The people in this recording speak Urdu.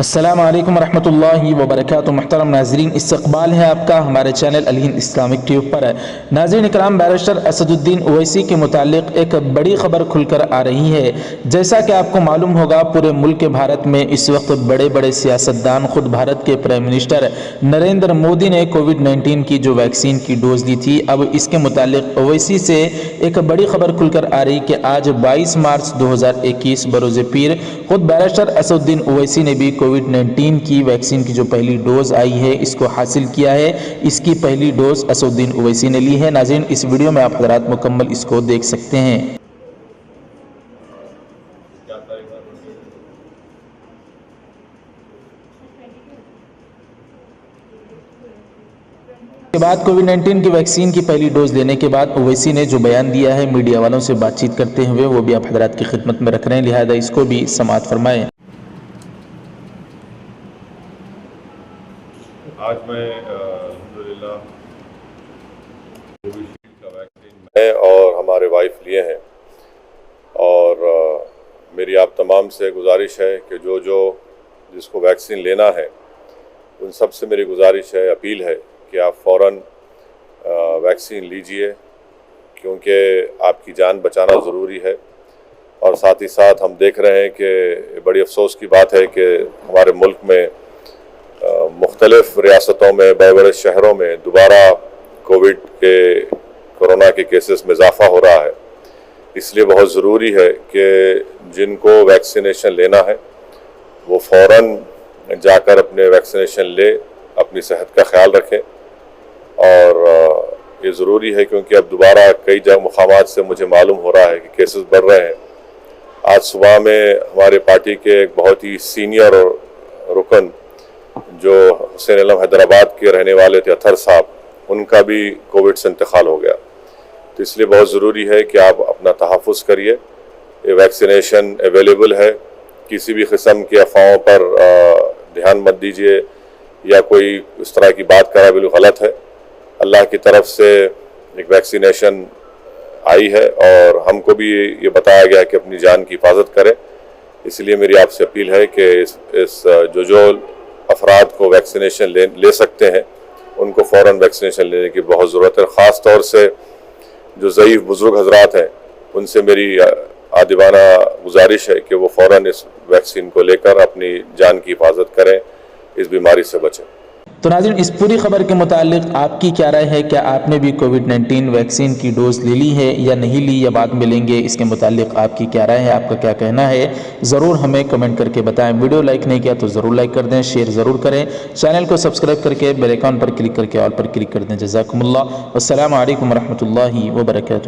السلام علیکم ورحمۃ اللہ وبرکاتہ۔ محترم ناظرین، استقبال ہے آپ کا ہمارے چینل الہند اسلامک ٹیوب پر۔ ناظرین اکرام، بیرسٹر اسد الدین اویسی کے متعلق ایک بڑی خبر کھل کر آ رہی ہے۔ جیسا کہ آپ کو معلوم ہوگا، پورے ملک بھارت میں اس وقت بڑے بڑے سیاستدان، خود بھارت کے پرائم منسٹر نریندر مودی نے کووڈ-19 کی جو ویکسین کی ڈوز دی تھی، اب اس کے متعلق اویسی سے ایک بڑی خبر کھل کر آ رہی کہ آج 22 مارچ 2021 بروز پیر خود بیرسٹر اسد الدین اویسی نے بھی کووڈ-19 کی ویکسین کی جو پہلی ڈوز آئی ہے اس کو حاصل کیا ہے۔ اس کی پہلی ڈوز اسد الدین اویسی نے لی ہے۔ ناظرین، اس ویڈیو میں آپ حضرات مکمل اس کو دیکھ سکتے ہیں۔ کے بعد کووڈ-19 کی ویکسین کی پہلی ڈوز لینے کے بعد اویسی نے جو بیان دیا ہے میڈیا والوں سے بات چیت کرتے ہوئے، وہ بھی آپ حضرات کی خدمت میں رکھ رہے ہیں، لہذا اس کو بھی سماعت فرمائیں۔ آج میں الحمدللہ کووشیلڈ کا ویکسین میں اور ہمارے وائف لیے ہیں، اور میری آپ تمام سے گزارش ہے کہ جو جس کو ویکسین لینا ہے ان سب سے میری گزارش ہے، اپیل ہے کہ آپ فوراً ویکسین لیجئے، کیونکہ آپ کی جان بچانا ضروری ہے۔ اور ساتھ ہی ساتھ ہم دیکھ رہے ہیں کہ بڑی افسوس کی بات ہے کہ ہمارے ملک میں مختلف ریاستوں میں، بڑے بڑے شہروں میں دوبارہ کورونا کے کیسز میں اضافہ ہو رہا ہے۔ اس لیے بہت ضروری ہے کہ جن کو ویکسینیشن لینا ہے وہ فوراً جا کر اپنے ویکسینیشن لے، اپنی صحت کا خیال رکھیں۔ اور یہ ضروری ہے کیونکہ اب دوبارہ کئی مقامات سے مجھے معلوم ہو رہا ہے کہ کیسز بڑھ رہے ہیں۔ آج صبح میں ہمارے پارٹی کے ایک بہت ہی سینئر رکن جو حسین علم حیدرآباد کے رہنے والے تھے، اطہر صاحب، ان کا بھی کووڈ سے انتقال ہو گیا۔ تو اس لیے بہت ضروری ہے کہ آپ اپنا تحفظ کریے۔ یہ ویکسینیشن اویلیبل ہے، کسی بھی قسم کے افواہوں پر دھیان مت دیجیے یا کوئی اس طرح کی بات کرنا بالکل غلط ہے۔ اللہ کی طرف سے ایک ویکسینیشن آئی ہے اور ہم کو بھی یہ بتایا گیا ہے کہ اپنی جان کی حفاظت کریں۔ اس لیے میری آپ سے اپیل ہے کہ اس جو افراد کو ویکسینیشن لے سکتے ہیں ان کو فوراً ویکسینیشن لینے کی بہت ضرورت ہے۔ خاص طور سے جو ضعیف بزرگ حضرات ہیں ان سے میری عادبانہ گزارش ہے کہ وہ فوراً اس ویکسین کو لے کر اپنی جان کی حفاظت کریں، اس بیماری سے بچیں۔ تو ناظرین، اس پوری خبر کے متعلق آپ کی کیا رائے ہے؟ کیا آپ نے بھی کووڈ-19 ویکسین کی ڈوز لے لی ہے یا نہیں لی، یا بعد میں لیں گے؟ اس کے متعلق آپ کی کیا رائے ہے، آپ کا کیا کہنا ہے، ضرور ہمیں کمنٹ کر کے بتائیں۔ ویڈیو لائک نہیں کیا تو ضرور لائک کر دیں، شیئر ضرور کریں، چینل کو سبسکرائب کر کے بیل آئیکن پر کلک کر کے آل پر کلک کر دیں۔ جزاکم اللہ، والسلام علیکم ورحمۃ اللہ وبرکاتہ۔